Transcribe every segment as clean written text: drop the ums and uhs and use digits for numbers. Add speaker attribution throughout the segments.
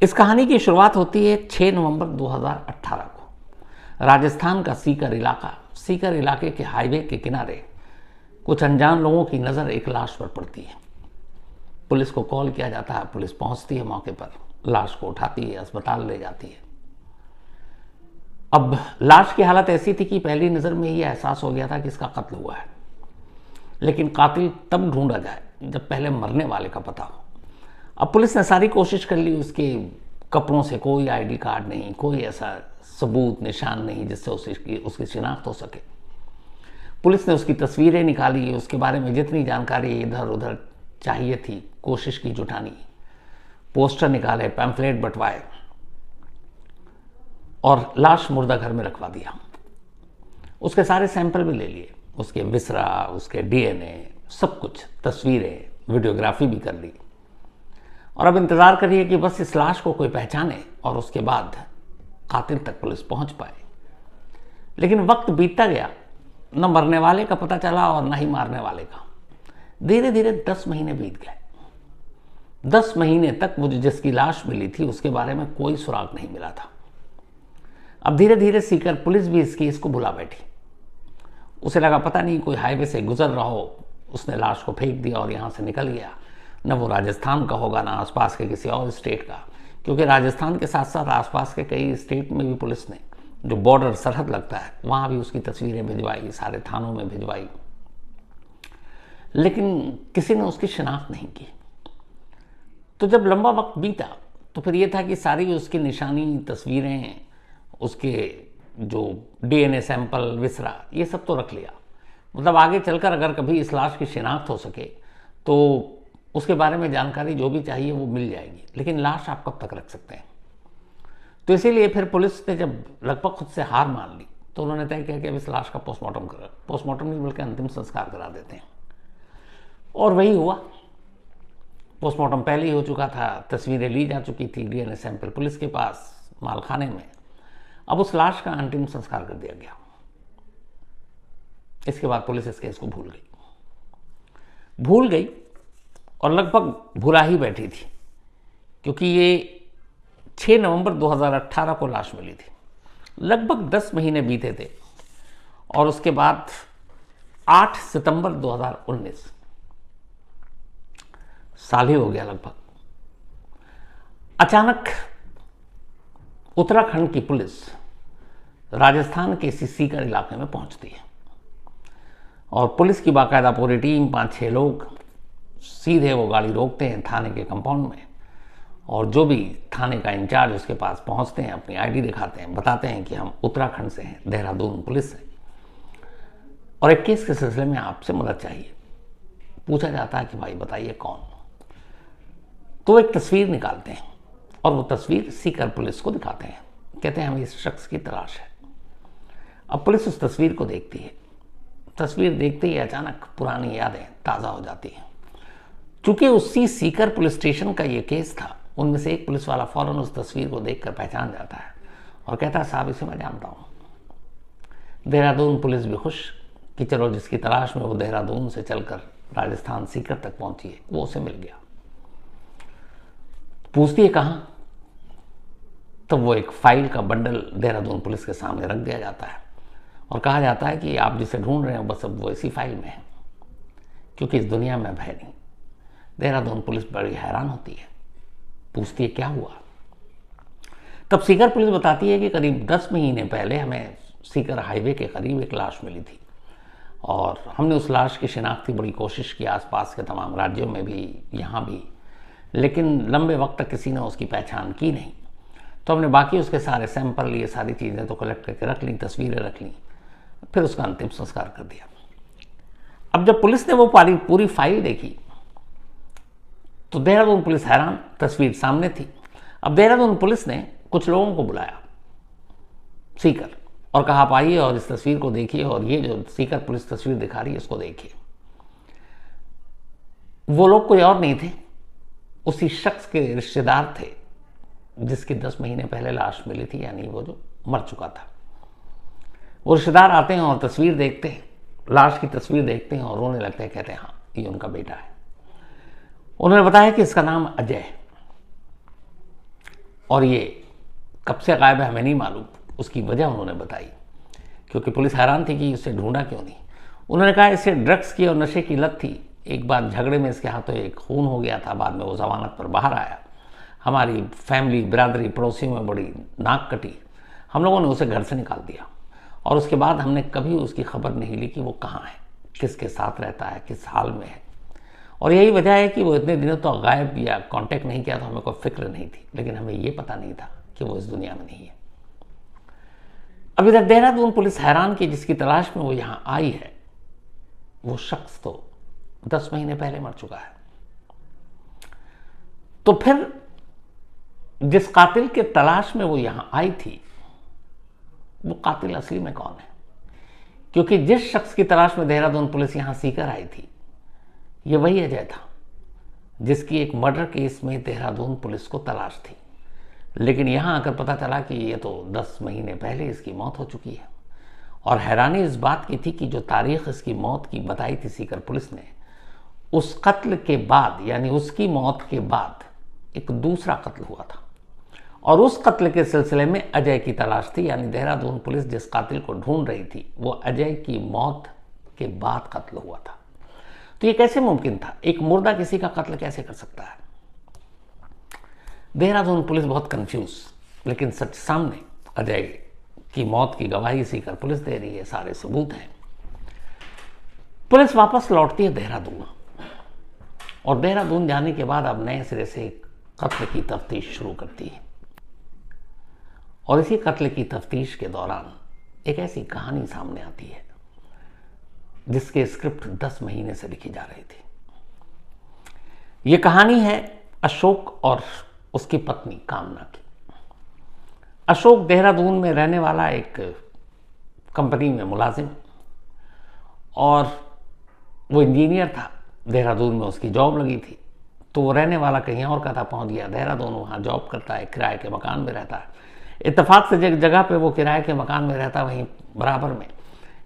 Speaker 1: इस कहानी की शुरुआत होती है 6 नवंबर 2018 को। राजस्थान का सीकर इलाके के हाईवे के किनारे कुछ अनजान लोगों की नज़र एक लाश पर पड़ती है। पुलिस को कॉल किया जाता है, पुलिस पहुंचती है मौके पर, लाश को उठाती है, अस्पताल ले जाती है। अब लाश की हालत ऐसी थी कि पहली नज़र में ही एहसास हो गया था कि इसका कत्ल हुआ है, लेकिन कातिल तब ढूंढा जाए जब पहले मरने वाले का पता हो। अब पुलिस ने सारी कोशिश कर ली, उसके कपड़ों से कोई आईडी कार्ड नहीं, कोई ऐसा सबूत निशान नहीं जिससे उसकी शिनाख्त हो सके। पुलिस ने उसकी तस्वीरें निकाली, उसके बारे में जितनी जानकारी इधर उधर चाहिए थी कोशिश की जुटानी, पोस्टर निकाले, पैम्फलेट बंटवाए और लाश मुर्दा घर में रखवा दिया। उसके सारे सैंपल भी ले लिए, उसके विसरा, उसके डीएनए, सब कुछ, तस्वीरें, वीडियोग्राफी भी कर ली। और अब इंतज़ार करिए कि बस इस लाश को कोई पहचाने और उसके बाद कातिल तक पुलिस पहुंच पाए। लेकिन वक्त बीतता गया, न मरने वाले का पता चला और न ही मारने वाले का। धीरे धीरे 10 महीने बीत गए। 10 महीने तक मुझे जिसकी लाश मिली थी उसके बारे में कोई सुराग नहीं मिला था। अब धीरे धीरे सीकर पुलिस भी इस केस को भुला बैठी। उसे लगा पता नहीं कोई हाईवे से गुजर रहा हो, उसने लाश को फेंक दिया और यहाँ से निकल गया। न वो राजस्थान का होगा, ना आसपास के किसी और स्टेट का, क्योंकि राजस्थान के साथ साथ आसपास के कई स्टेट में भी पुलिस ने, जो बॉर्डर सरहद लगता है, वहाँ भी उसकी तस्वीरें भिजवाई, सारे थानों में भिजवाई, लेकिन किसी ने उसकी शिनाख्त नहीं की। तो जब लंबा वक्त बीता तो फिर ये था कि सारी उसकी निशानी, तस्वीरें, उसके जो डीएनए सैंपल, विसरा, ये सब तो रख लिया। मतलब आगे चलकर अगर कभी इस लाश की शिनाख्त हो सके तो उसके बारे में जानकारी जो भी चाहिए वो मिल जाएगी, लेकिन लाश आप कब तक रख सकते हैं। तो इसीलिए फिर पुलिस ने जब लगभग खुद से हार मान ली तो उन्होंने तय किया कि अब इस लाश का पोस्टमार्टम नहीं बल्कि अंतिम संस्कार करा देते हैं। और वही हुआ। पोस्टमार्टम पहले ही हो चुका था, तस्वीरें ली जा चुकी थी, डीएनए सैंपल पुलिस के पास मालखाने में। अब उस लाश का अंतिम संस्कार कर दिया गया। इसके बाद पुलिस इस केस को भूल गई और लगभग भुला ही बैठी थी, क्योंकि ये 6 नवंबर 2018 को लाश मिली थी। लगभग 10 महीने बीते थे और उसके बाद 8 सितंबर 2019, साल ही हो गया लगभग, अचानक उत्तराखंड की पुलिस राजस्थान के इसी सीकर इलाके में पहुंचती है और पुलिस की बाकायदा पूरी टीम, 5-6 लोग, सीधे वो गाड़ी रोकते हैं थाने के कंपाउंड में और जो भी थाने का इंचार्ज उसके पास पहुंचते हैं, अपनी आईडी दिखाते हैं, बताते हैं कि हम उत्तराखंड से हैं, देहरादून पुलिस से, और एक केस के सिलसिले में आपसे मदद चाहिए। पूछा जाता है कि भाई बताइए कौन। तो एक तस्वीर निकालते हैं और वो तस्वीर सीकर पुलिस को दिखाते हैं, कहते हैं हमें इस शख्स की तलाश है। अब पुलिस उस तस्वीर को देखती है। तस्वीर देखते ही अचानक पुरानी यादें ताज़ा हो जाती हैं। चूंकि उसी सीकर पुलिस स्टेशन का ये केस था, उनमें से एक पुलिस वाला फौरन उस तस्वीर को देखकर पहचान जाता है और कहता है साहब इसे मैं जानता हूँ। देहरादून पुलिस भी खुश कि चलो जिसकी तलाश में वो देहरादून से चलकर राजस्थान सीकर तक पहुंची है वो उसे मिल गया। पूछती है कहाँ, तो वो एक फाइल का बंडल देहरादून पुलिस के सामने रख दिया जाता है और कहा जाता है कि आप जिसे ढूंढ रहे हो बस अब वो इसी फाइल में है, क्योंकि इस दुनिया में भय नहीं। देहरादून पुलिस बड़ी हैरान होती है, पूछती है क्या हुआ। तब सीकर पुलिस बताती है कि करीब 10 महीने पहले हमें सीकर हाईवे के करीब एक लाश मिली थी और हमने उस लाश की शिनाख्त की बड़ी कोशिश की, आसपास के तमाम राज्यों में भी, यहाँ भी, लेकिन लंबे वक्त तक किसी ने उसकी पहचान की नहीं। तो हमने बाकी उसके सारे सैंपल लिए, सारी चीज़ें तो कलेक्ट करके रख ली, तस्वीरें रख ली, फिर उसका अंतिम संस्कार कर दिया। अब जब पुलिस ने वो पूरी फाइल देखी तो देहरादून पुलिस हैरान, तस्वीर सामने थी। अब देहरादून पुलिस ने कुछ लोगों को बुलाया सीकर और कहा आप आइए और इस तस्वीर को देखिए और ये जो सीकर पुलिस तस्वीर दिखा रही है इसको देखिए। वो लोग कोई और नहीं थे, उसी शख्स के रिश्तेदार थे जिसकी 10 महीने पहले लाश मिली थी, यानी वो जो मर चुका था। वो रिश्तेदार आते हैं और तस्वीर देखते हैं, लाश की तस्वीर देखते हैं और रोने लगते हैं, कहते हैं हाँ ये उनका बेटा है। उन्होंने बताया कि इसका नाम अजय है। और ये कब से गायब है हमें नहीं मालूम। उसकी वजह उन्होंने बताई, क्योंकि पुलिस हैरान थी कि इसे ढूंढा क्यों नहीं। उन्होंने कहा इसे ड्रग्स की और नशे की लत थी। एक बार झगड़े में इसके हाथों एक खून हो गया था, बाद में वो जमानत पर बाहर आया। हमारी फैमिली, बिरादरी, पड़ोसियों में बड़ी नाक कटी। हम लोगों ने उसे घर से निकाल दिया और उसके बाद हमने कभी उसकी खबर नहीं ली कि वो कहाँ है, किसके साथ रहता है, किस हाल में है। और यही वजह है कि वो इतने दिनों तो गायब या कांटेक्ट नहीं किया, तो हमें कोई फिक्र नहीं थी। लेकिन हमें ये पता नहीं था कि वो इस दुनिया में नहीं है। अब इधर देहरादून पुलिस हैरान की जिसकी तलाश में वो यहाँ आई है, वो शख्स तो 10 महीने पहले मर चुका है। तो फिर जिस कातिल के तलाश में वो यहां आई थी, वो कातिल असली में कौन है? क्योंकि जिस शख्स की तलाश में देहरादून पुलिस यहां सीकर आई थी, ये वही अजय था जिसकी एक मर्डर केस में देहरादून पुलिस को तलाश थी। लेकिन यहां आकर पता चला कि ये तो 10 महीने पहले इसकी मौत हो चुकी है। और हैरानी इस बात की थी कि जो तारीख इसकी मौत की बताई थी सीकर पुलिस ने, उस कत्ल के बाद यानी उसकी मौत के बाद एक दूसरा कत्ल हुआ था और उस कत्ल के सिलसिले में अजय की तलाश थी। यानी देहरादून पुलिस जिस कातिल को ढूंढ रही थी, वो अजय की मौत के बाद कत्ल हुआ था। तो ये कैसे मुमकिन था? एक मुर्दा किसी का कत्ल कैसे कर सकता है? देहरादून पुलिस बहुत कंफ्यूज, लेकिन सच सामने अजय की मौत की गवाही सीकर पुलिस दे रही है, सारे सबूत हैं। पुलिस वापस लौटती है देहरादून और देहरादून जाने के बाद अब नए सिरे से कत्ल की तफ्तीश शुरू करती है। और इसी कत्ल की तफ्तीश के दौरान एक ऐसी कहानी सामने आती है जिसके स्क्रिप्ट 10 महीने से लिखी जा रही थी। यह कहानी है अशोक और उसकी पत्नी कामना की। अशोक देहरादून में रहने वाला एक कंपनी में मुलाजिम, और वो इंजीनियर था। देहरादून में उसकी जॉब लगी थी, तो वो रहने वाला कहीं और का था, पहुंच गया देहरादून। वहाँ जॉब करता है, किराए के मकान में रहता है। इत्तेफाक से जगह पे वो किराए के मकान में रहता, वहीं बराबर में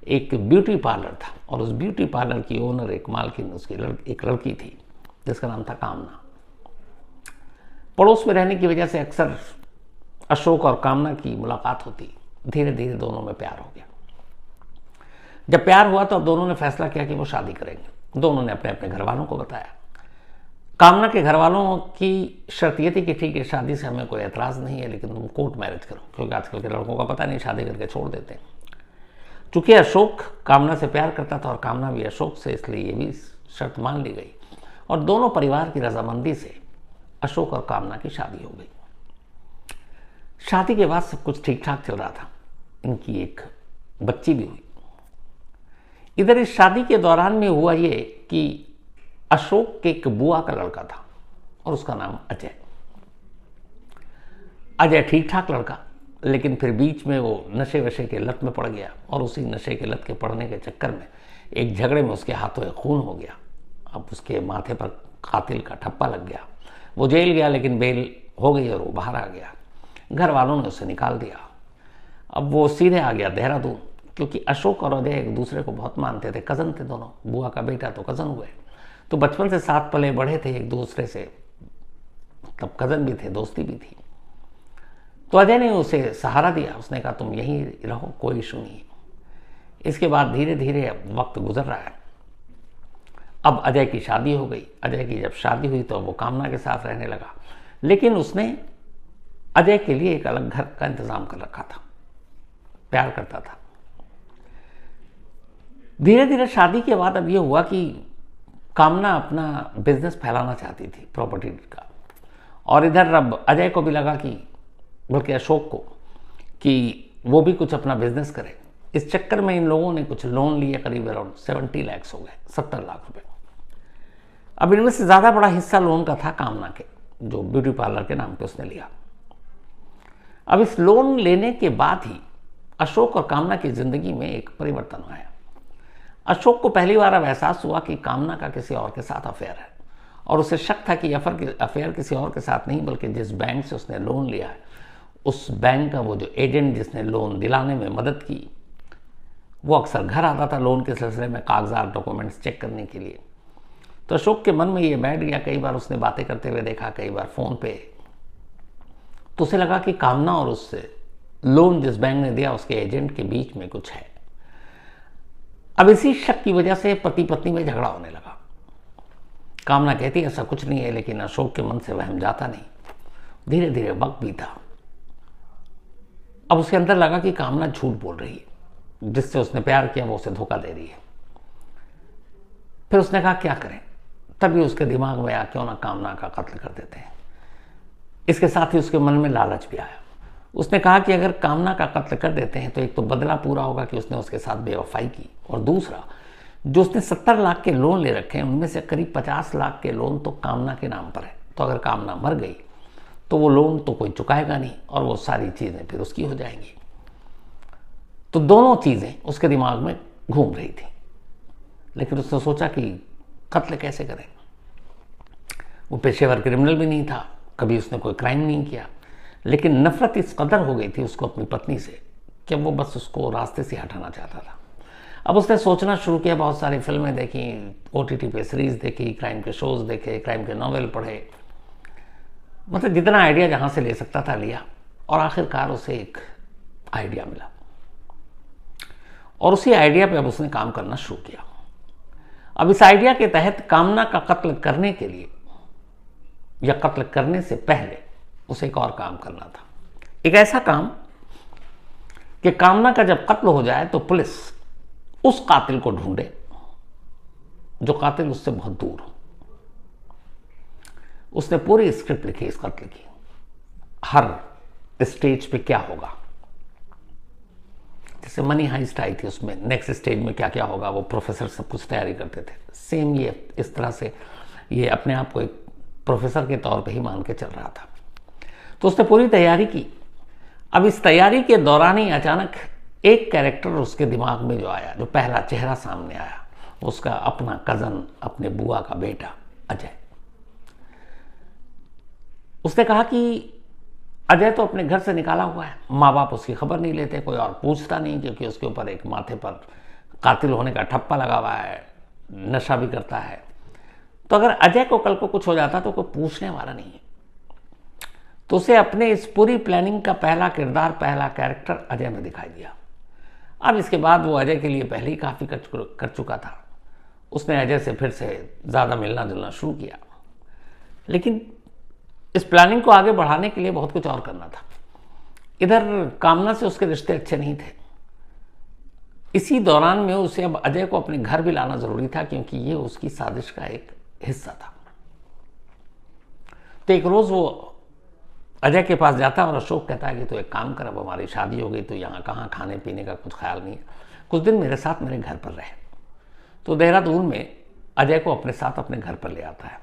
Speaker 1: एक ब्यूटी पार्लर था और उस ब्यूटी पार्लर की ओनर, एक मालकिन, उसकी एक लड़की थी जिसका नाम था कामना। पड़ोस में रहने की वजह से अक्सर अशोक और कामना की मुलाकात होती। धीरे धीरे दोनों में प्यार हो गया। जब प्यार हुआ तो अब दोनों ने फैसला किया कि वो शादी करेंगे। दोनों ने अपने अपने घर वालों को बताया। कामना के घर वालों की शर्त ये थी कि ठीक है, शादी से हमें कोई एतराज़ नहीं है, लेकिन तुम कोर्ट मैरिज करो, क्योंकि आजकल के लड़कों का पता नहीं, शादी करके छोड़ देते हैं। चूंकि अशोक कामना से प्यार करता था और कामना भी अशोक से, इसलिए ये भी शर्त मान ली गई और दोनों परिवार की रजामंदी से अशोक और कामना की शादी हो गई। शादी के बाद सब कुछ ठीक ठाक चल रहा था। इनकी एक बच्ची भी हुई। इधर इस शादी के दौरान में हुआ ये कि अशोक के एक बुआ का लड़का था और उसका नाम अजय। अजय ठीक ठाक लड़का, लेकिन फिर बीच में वो नशे वशे के लत में पड़ गया और उसी नशे के लत के पड़ने के चक्कर में एक झगड़े में उसके हाथों एक खून हो गया। अब उसके माथे पर कातिल का ठप्पा लग गया। वो जेल गया, लेकिन बेल हो गई और वो बाहर आ गया। घर वालों ने उसे निकाल दिया। अब वो सीधे आ गया देहरादून, क्योंकि अशोक और अजय एक दूसरे को बहुत मानते थे। कज़न थे दोनों, बुआ का बेटा तो कज़न हुए, तो बचपन से साथ पले बढ़े थे एक दूसरे से, तब कज़न भी थे, दोस्ती भी थी। तो अजय ने उसे सहारा दिया। उसने कहा तुम यहीं रहो, कोई इशू नहीं। इसके बाद धीरे धीरे वक्त गुजर रहा है। अब अजय की शादी हो गई। अजय की जब शादी हुई तो वो कामना के साथ रहने लगा, लेकिन उसने अजय के लिए एक अलग घर का इंतजाम कर रखा था। प्यार करता था। धीरे धीरे शादी के बाद अब ये हुआ कि कामना अपना बिजनेस फैलाना चाहती थी, प्रॉपर्टी का, और इधर अब अजय को भी लगा कि, बल्कि अशोक को, कि वो भी कुछ अपना बिजनेस करे। इस चक्कर में इन लोगों ने कुछ लोन लिए, करीब अराउंड 70 लाख हो गए, 70 लाख रुपए। अब इनमें से ज़्यादा बड़ा हिस्सा लोन का था कामना के, जो ब्यूटी पार्लर के नाम पे उसने लिया। अब इस लोन लेने के बाद ही अशोक और कामना की जिंदगी में एक परिवर्तन आया। अशोक को पहली बार अब एहसास हुआ कि कामना का किसी और के साथ अफेयर है, और उसे शक था कि अफेयर किसी और के साथ नहीं, बल्कि जिस बैंक से उसने लोन लिया है, उस बैंक का वो जो एजेंट जिसने लोन दिलाने में मदद की, वो अक्सर घर आता था लोन के सिलसिले में कागजात, डॉक्यूमेंट्स चेक करने के लिए। तो अशोक के मन में ये बैठ गया। कई बार उसने बातें करते हुए देखा, कई बार फ़ोन पे तो उसे लगा कि कामना और उससे लोन जिस बैंक ने दिया उसके एजेंट के बीच में कुछ है। अब इसी शक की वजह से पति पत्नी में झगड़ा होने लगा। कामना कहती ऐसा कुछ नहीं है, लेकिन अशोक के मन से वहम जाता नहीं। धीरे धीरे वक्त बीता। अब उसके अंदर लगा कि कामना झूठ बोल रही है, जिससे उसने प्यार किया वो उसे धोखा दे रही है। फिर उसने कहा क्या करें, तभी उसके दिमाग में आया क्यों ना कामना का कत्ल कर देते हैं। इसके साथ ही उसके मन में लालच भी आया। उसने कहा कि अगर कामना का कत्ल कर देते हैं तो एक तो बदला पूरा होगा कि उसने उसके साथ बेवफाई की, और दूसरा जो उसने 70 लाख के लोन ले रखे हैं उनमें से करीब 50 लाख के लोन तो कामना के नाम पर है। तो अगर कामना मर गई तो वो लोन तो कोई चुकाएगा नहीं और वो सारी चीज़ें फिर उसकी हो जाएंगी। तो दोनों चीज़ें उसके दिमाग में घूम रही थी, लेकिन उसने सोचा कि कत्ल कैसे करें। वो पेशेवर क्रिमिनल भी नहीं था, कभी उसने कोई क्राइम नहीं किया, लेकिन नफरत इस कदर हो गई थी उसको अपनी पत्नी से कि वो बस उसको रास्ते से हटाना चाहता था। अब उसने सोचना शुरू किया, बहुत सारी फिल्में देखी, OTT पे सीरीज देखी, क्राइम के शोज देखे, क्राइम के नॉवेल पढ़े, मतलब जितना आइडिया जहां से ले सकता था लिया, और आखिरकार उसे एक आइडिया मिला और उसी आइडिया पे अब उसने काम करना शुरू किया। अब इस आइडिया के तहत कामना का कत्ल करने के लिए या कत्ल करने से पहले उसे एक और काम करना था। एक ऐसा काम कि कामना का जब कत्ल हो जाए तो पुलिस उस कातिल को ढूंढे जो कातिल उससे बहुत दूर हो। उसने पूरी स्क्रिप्ट लिखी इस कत्ल की, हर स्टेज पे क्या होगा। जैसे मनी हाइस्ट आई थी, उसमें नेक्स्ट स्टेज में क्या क्या होगा वो प्रोफेसर सब कुछ तैयारी करते थे। सेम ये इस तरह से ये अपने आप को एक प्रोफेसर के तौर पे ही मान के चल रहा था। तो उसने पूरी तैयारी की। अब इस तैयारी के दौरान ही अचानक एक कैरेक्टर उसके दिमाग में जो आया, जो पहला चेहरा सामने आया, उसका अपना कजन, अपने बुआ का बेटा अजय। उसने कहा कि अजय तो अपने घर से निकाला हुआ है, माँ बाप उसकी खबर नहीं लेते, कोई और पूछता नहीं, क्योंकि उसके ऊपर एक माथे पर कातिल होने का ठप्पा लगा हुआ है, नशा भी करता है। तो अगर अजय को कल को कुछ हो जाता तो कोई पूछने वाला नहीं है। तो उसे अपने इस पूरी प्लानिंग का पहला किरदार, पहला कैरेक्टर अजय में दिखाई दिया। अब इसके बाद वो अजय के लिए पहले ही काफ़ी कर चुका था। उसने अजय से फिर से ज़्यादा मिलना जुलना शुरू किया, लेकिन इस प्लानिंग को आगे बढ़ाने के लिए बहुत कुछ और करना था। इधर कामना से उसके रिश्ते अच्छे नहीं थे। इसी दौरान में उसे अब अजय को अपने घर भी लाना जरूरी था, क्योंकि ये उसकी साजिश का एक हिस्सा था। तो एक रोज वो अजय के पास जाता है और अशोक कहता है कि तो एक काम कर, अब हमारी शादी हो गई तो यहाँ कहाँ खाने पीने का कुछ ख्याल नहीं है, कुछ दिन मेरे साथ मेरे घर पर रहे। तो देहरादून में अजय को अपने साथ अपने घर पर ले आता है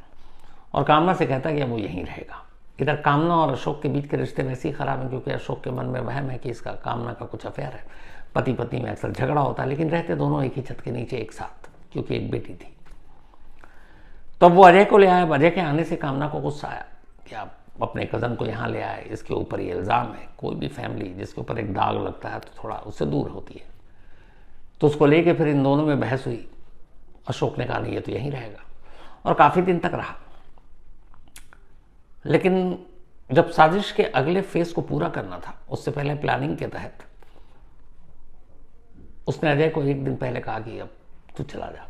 Speaker 1: और कामना से कहता है कि अब वो यहीं रहेगा। इधर कामना और अशोक के बीच के रिश्ते वैसे ही खराब हैं, क्योंकि अशोक के मन में वहम है कि इसका कामना का कुछ अफेयर है। पति पत्नी में अक्सर झगड़ा होता है, लेकिन रहते दोनों एक ही छत के नीचे एक साथ, क्योंकि एक बेटी थी। तो अब वो अजय को ले आया। अजय के आने से कामना को गुस्सा आया कि आप अपने कज़न को यहाँ ले आए, इसके ऊपर ये इल्ज़ाम है। कोई भी फैमिली जिसके ऊपर एक दाग लगता है तो थोड़ा उससे दूर होती है। तो उसको लेके फिर इन दोनों में बहस हुई। अशोक ने कहा नहीं, ये तो यहीं रहेगा, और काफ़ी दिन तक रहा। लेकिन जब साजिश के अगले फेज को पूरा करना था, उससे पहले प्लानिंग के तहत उसने अजय को एक दिन पहले कहा कि अब तू चला जा,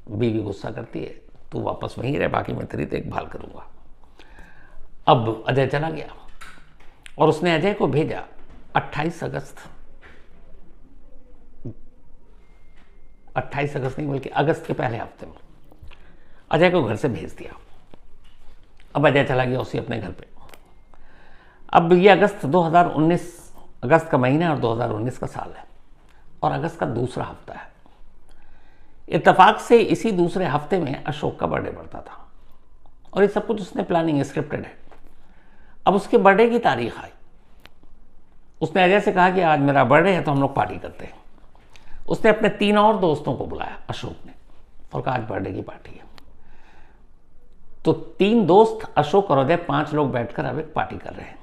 Speaker 1: बीवी गुस्सा करती है, तू वापस वहीं रह, बाकी मैं तेरी देखभाल करूंगा। अब अजय चला गया और उसने अजय को भेजा 28 अगस्त नहीं बल्कि अगस्त के पहले हफ्ते में अजय को घर से भेज दिया। अब अजय चला गया उसी अपने घर पे। अब ये अगस्त 2019, अगस्त का महीना और 2019 का साल है, और अगस्त का दूसरा हफ्ता है। इत्तेफाक से इसी दूसरे हफ्ते में अशोक का बर्थडे पड़ता था, और ये सब कुछ उसने प्लानिंग स्क्रिप्टेड है। अब उसके बर्थडे की तारीख आई। उसने अजय से कहा कि आज मेरा बर्थडे है तो हम लोग पार्टी करते हैं। उसने अपने 3 और दोस्तों को बुलाया अशोक ने, और कहा आज बर्थडे की पार्टी है। तो 3 दोस्त अशोक और अजय 5 लोग बैठकर अब एक पार्टी कर रहे हैं।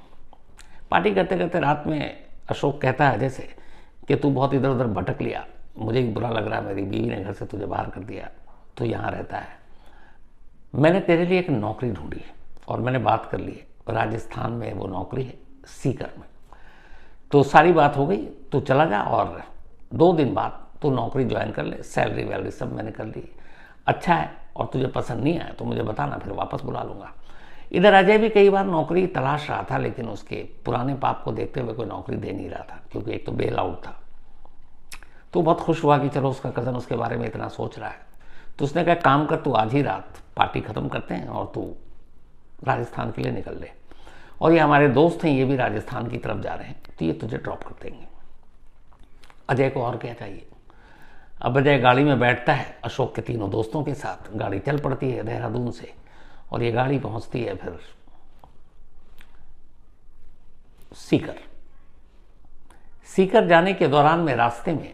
Speaker 1: पार्टी करते करते रात में अशोक कहता है अजय से कि तू बहुत इधर उधर भटक लिया, मुझे भी बुरा लग रहा है, मेरी बीवी ने घर से तुझे बाहर कर दिया, तू यहाँ रहता है। मैंने तेरे लिए एक नौकरी ढूंढी है और मैंने बात कर ली है, राजस्थान में वो नौकरी है, सीकर में। तो सारी बात हो गई, तो चला जा और 2 दिन बाद तो नौकरी ज्वाइन कर ले, सैलरी वैलरी सब मैंने कर ली, अच्छा है, और तुझे पसंद नहीं आया तो मुझे बताना, फिर वापस बुला लूँगा। इधर अजय भी कई बार नौकरी तलाश रहा था, लेकिन उसके पुराने पाप को देखते हुए कोई नौकरी दे नहीं रहा था, क्योंकि एक तो बेल आउट था। तो बहुत खुश हुआ कि चलो उसका कज़न उसके बारे में इतना सोच रहा है। तो उसने कहा काम कर, तू आज ही रात पार्टी ख़त्म करते हैं और तू राजस्थान के लिए निकल ले, और ये हमारे दोस्त हैं, ये भी राजस्थान की तरफ जा रहे हैं, तो ये तुझे ड्रॉप कर देंगे। अजय को और क्या चाहिए। अब अजय गाड़ी में बैठता है अशोक के तीनों दोस्तों के साथ, गाड़ी चल पड़ती है देहरादून से, और ये गाड़ी पहुंचती है फिर सीकर। सीकर जाने के दौरान में रास्ते में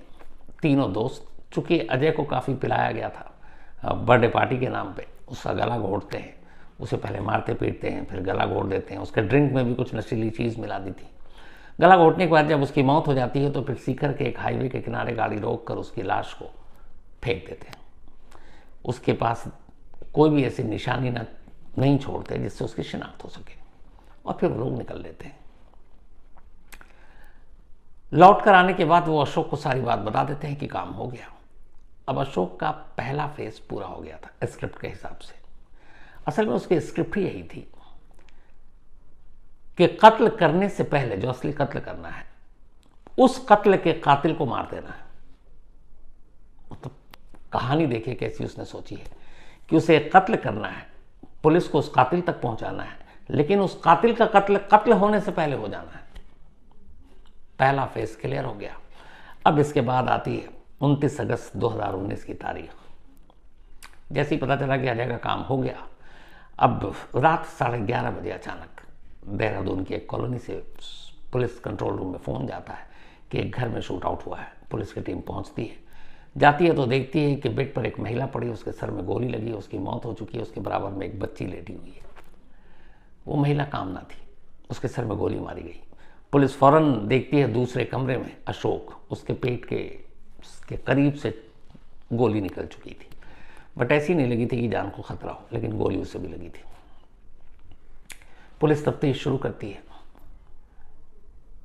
Speaker 1: तीनों दोस्त, चूंकि अजय को काफ़ी पिलाया गया था बर्थडे पार्टी के नाम पे, उसका गला घोटते हैं, उसे पहले मारते पीटते हैं, फिर गला घोट देते हैं, उसके ड्रिंक में भी कुछ नशीली चीज़ मिला दी थी। गला घोटने के बाद जब उसकी मौत हो जाती है तो फिर सीकर के एक हाईवे के किनारे गाड़ी रोक कर उसकी लाश को फेंक देते हैं। उसके पास कोई भी ऐसी निशानी नहीं छोड़ते जिससे उसकी शिनाख्त हो सके, और फिर लोग निकल लेते हैं। लौट कर आने के बाद वो अशोक को सारी बात बता देते हैं कि काम हो गया। अब अशोक का पहला फेज पूरा हो गया था स्क्रिप्ट के हिसाब से। असल में उसकी स्क्रिप्ट ही यही थी कि कत्ल करने से पहले, जो असली कत्ल करना है, उस कत्ल के कातिल को मार देना है। मतलब कहानी देखिए कैसी उसने सोची है कि उसे कत्ल करना है, पुलिस को उस कातिल तक पहुंचाना है, लेकिन उस कातिल का कत्ल होने से पहले हो जाना है। पहला फेज क्लियर हो गया। अब इसके बाद आती है 29 अगस्त 2019 की तारीख। जैसे ही पता चला कि अजय का काम हो गया, अब रात 11:30 बजे अचानक देहरादून की एक कॉलोनी से पुलिस कंट्रोल रूम में फ़ोन जाता है कि एक घर में शूट आउट हुआ है। पुलिस की टीम पहुंचती है, जाती है तो देखती है कि बेड पर एक महिला पड़ी, उसके सर में गोली लगी, उसकी मौत हो चुकी है, उसके बराबर में एक बच्ची लेटी हुई है। वो महिला कामना थी, उसके सर में गोली मारी गई। पुलिस फौरन देखती है दूसरे कमरे में अशोक, उसके पेट के करीब से गोली निकल चुकी थी, बट ऐसी नहीं लगी थी कि जान को खतरा हो, लेकिन गोली उससे भी लगी थी। पुलिस तफ्तीश शुरू करती है,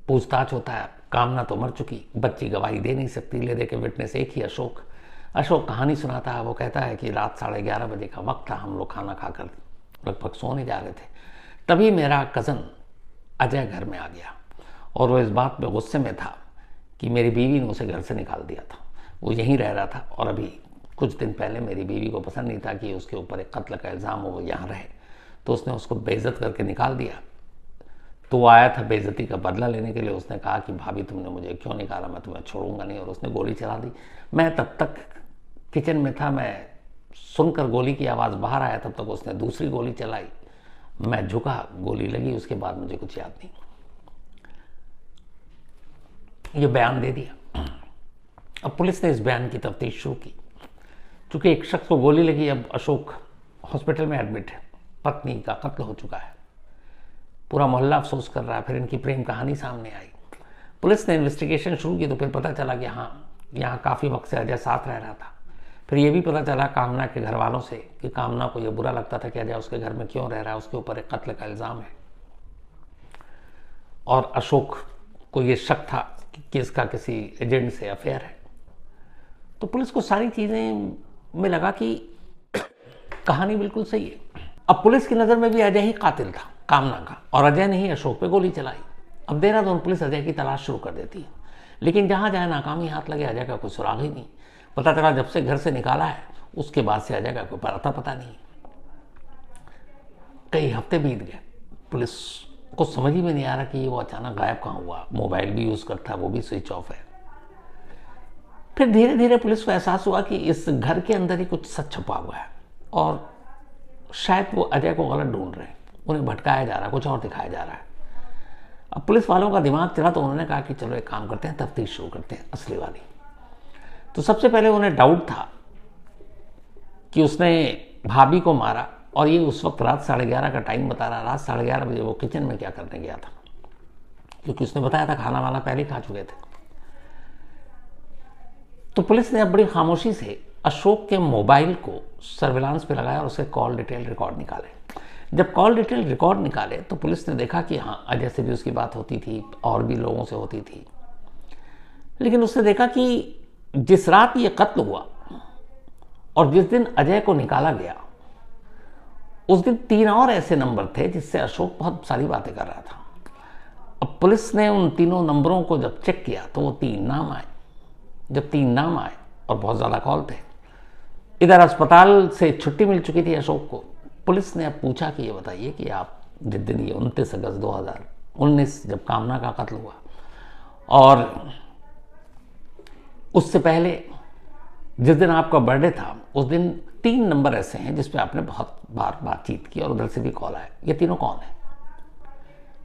Speaker 1: पूछताछ होता है। कामना तो मर चुकी, बच्ची गवाही दे नहीं सकती, ले दे के विटनेस एक ही अशोक कहानी सुनाता है। वो कहता है कि रात 11:30 बजे का वक्त था, हम लोग खाना खाकर लगभग सोने जा रहे थे, तभी मेरा कज़न अजय घर में आ गया, और वो इस बात पे गुस्से में था कि मेरी बीवी ने उसे घर से निकाल दिया था। वो यहीं रह रहा था, और अभी कुछ दिन पहले मेरी बीवी को पसंद नहीं था कि उसके ऊपर एक कत्ल का इल्ज़ाम हो, वो यहाँ रहे, तो उसने उसको बेइज्जत करके निकाल दिया। तो वो आया था बेइज्जती का बदला लेने के लिए। उसने कहा कि भाभी तुमने मुझे क्यों निकाला, मैं तुम्हें छोड़ूंगा नहीं, और उसने गोली चला दी। मैं तब तक किचन में था, मैं सुनकर गोली की आवाज़ बाहर आया, तब तक उसने दूसरी गोली चलाई। मैं झुका, गोली लगी, उसके बाद मुझे कुछ याद नहीं। ये बयान दे दिया। अब पुलिस ने इस बयान की तफ्तीश शुरू की। चूंकि एक शख्स को गोली लगी, अब अशोक हॉस्पिटल में एडमिट है, पत्नी का कत्ल हो चुका है, पूरा मोहल्ला अफसोस कर रहा है। फिर इनकी प्रेम कहानी सामने आई। पुलिस ने इन्वेस्टिगेशन शुरू की तो फिर पता चला कि हाँ, यहाँ काफ़ी वक्त से अजय साथ रह रहा था। फिर ये भी पता चला कामना के घर वालों से कि कामना को ये बुरा लगता था कि अजय उसके घर में क्यों रह रहा है, उसके ऊपर एक कत्ल का इल्ज़ाम है, और अशोक को ये शक था कि इसका किसी एजेंट से अफेयर है। तो पुलिस को सारी चीज़ें में लगा कि कहानी बिल्कुल सही है। अब पुलिस की नज़र में भी अजय ही कातिल था कामना का, और अजय ने ही अशोक पे गोली चलाई। अब देहरादून पुलिस अजय की तलाश शुरू कर देती है, लेकिन जहाँ जहाँ नाकामी हाथ लगे अजय का कोई सुराग ही नहीं। पता चला जब से घर से निकाला है उसके बाद से अजय का कोई पता नहीं। कई हफ्ते बीत गए, पुलिस को समझ ही में नहीं आ रहा कि वो अचानक गायब कहाँ हुआ। मोबाइल भी यूज़ करता है, वो भी स्विच ऑफ है। फिर धीरे धीरे पुलिस को एहसास हुआ कि इस घर के अंदर ही कुछ सच छुपा हुआ है, और शायद वो अजय को गलत ढूंढ रहे हैं, उन्हें भटकाया जा रहा है, कुछ और दिखाया जा रहा है। अब पुलिस वालों का दिमाग चला तो उन्होंने कहा कि चलो एक काम करते हैं, तफ्तीश शुरू करते हैं असली वाली। तो सबसे पहले उन्हें डाउट था कि उसने भाभी को मारा, और ये उस वक्त रात 11:30 का टाइम बता रहा। रात 11:30 बजे वो किचन में क्या करने गया था, क्योंकि उसने बताया था खाना वाना पहले खा चुके थे। तो पुलिस ने अब बड़ी खामोशी से अशोक के मोबाइल को सर्विलांस पे लगाया और उसके कॉल डिटेल रिकॉर्ड निकाले। जब कॉल डिटेल रिकॉर्ड निकाले तो पुलिस ने देखा कि हाँ, अजय से भी उसकी बात होती थी और भी लोगों से होती थी। लेकिन उसने देखा कि जिस रात ये कत्ल हुआ और जिस दिन अजय को निकाला गया, उस दिन 3 और ऐसे नंबर थे जिससे अशोक बहुत सारी बातें कर रहा था। अब पुलिस ने उन तीनों नंबरों को जब चेक किया तो वो 3 नाम आए। जब 3 नाम आए और बहुत ज़्यादा कॉल थे, इधर अस्पताल से छुट्टी मिल चुकी थी अशोक को। पुलिस ने अब पूछा कि ये बताइए कि आप जिस दिन ये 29 अगस्त 2019 जब कामना का कत्ल हुआ और उससे पहले जिस दिन आपका बर्थडे था, उस दिन 3 नंबर ऐसे हैं जिस पे आपने बहुत बार बातचीत की और उधर से भी कॉल आया, ये तीनों कौन है?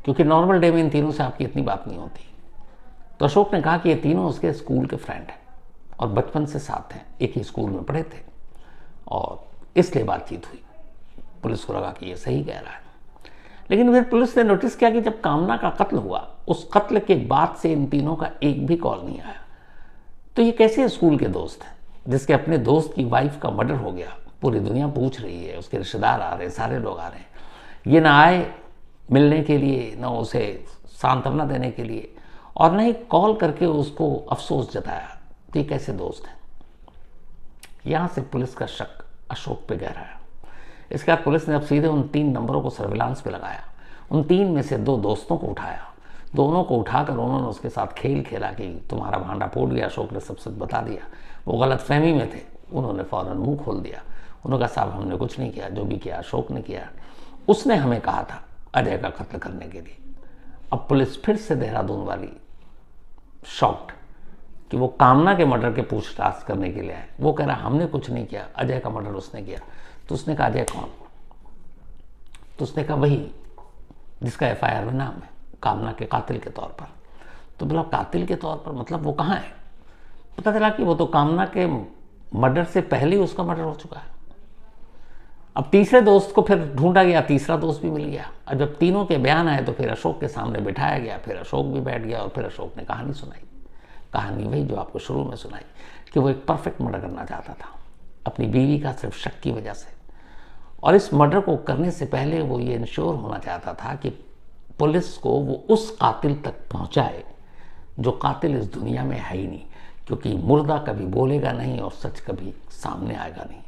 Speaker 1: क्योंकि नॉर्मल डे में इन तीनों से आपकी इतनी बात नहीं होती। तो अशोक ने कहा कि ये तीनों उसके स्कूल के फ्रेंड हैं और बचपन से साथ हैं, एक ही स्कूल में पढ़े थे और इसलिए बातचीत हुई। पुलिस को लगा कि ये सही कह रहा है। लेकिन फिर पुलिस ने नोटिस किया कि जब कामना का कत्ल हुआ, उस कत्ल के बाद से इन तीनों का एक भी कॉल नहीं आया। तो ये कैसे स्कूल के दोस्त हैं जिसके अपने दोस्त की वाइफ का मर्डर हो गया, पूरी दुनिया पूछ रही है, उसके रिश्तेदार आ रहे हैं, सारे लोग आ रहे हैं, ये ना आए मिलने के लिए, ना उसे सांत्वना देने के लिए, और न ही कॉल करके उसको अफसोस जताया। तो ये कैसे दोस्त हैं? यहाँ से पुलिस का शक अशोक पे गहरा है। इसके बाद पुलिस ने अब सीधे उन 3 नंबरों को सर्विलांस पे लगाया। उन 3 में से 2 दोस्तों को उठाया। दोनों को उठाकर उन्होंने उसके साथ खेल खेला कि तुम्हारा भांडा फोड़ दिया। अशोक ने सब सच बता दिया। वो गलतफहमी में थे, उन्होंने फौरन मुंह खोल दिया। उन्होंने कहा साहब हमने कुछ नहीं किया, जो भी किया अशोक ने किया, उसने हमें कहा था अजय का कत्ल करने के लिए। अब पुलिस फिर से देहरादून वाली शॉक्ड कि वो कामना के मर्डर के पूछताछ करने के लिए आए। वो कह रहा हमने कुछ नहीं किया, अजय का मर्डर उसने किया। तो उसने कहा अजय कौन? तो उसने कहा वही जिसका एफआईआर में नाम है, कामना के कातिल के तौर पर। तो बोला कातिल के तौर पर मतलब वो कहाँ है? पता चला कि वो तो कामना के मर्डर से पहले ही उसका मर्डर हो चुका है। अब तीसरे दोस्त को फिर ढूंढा गया, तीसरा दोस्त भी मिल गया। और जब तीनों के बयान आए तो फिर अशोक के सामने बिठाया गया। फिर अशोक भी बैठ गया और फिर अशोक ने कहानी सुनाई। कहानी वही जो आपको शुरू में सुनाई कि वो एक परफेक्ट मर्डर करना चाहता था अपनी बीवी का सिर्फ शक की वजह से। और इस मर्डर को करने से पहले वो ये इंश्योर होना चाहता था कि पुलिस को वो उस कातिल तक पहुंचाए जो कातिल इस दुनिया में है ही नहीं, क्योंकि मुर्दा कभी बोलेगा नहीं और सच कभी सामने आएगा नहीं।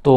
Speaker 1: तो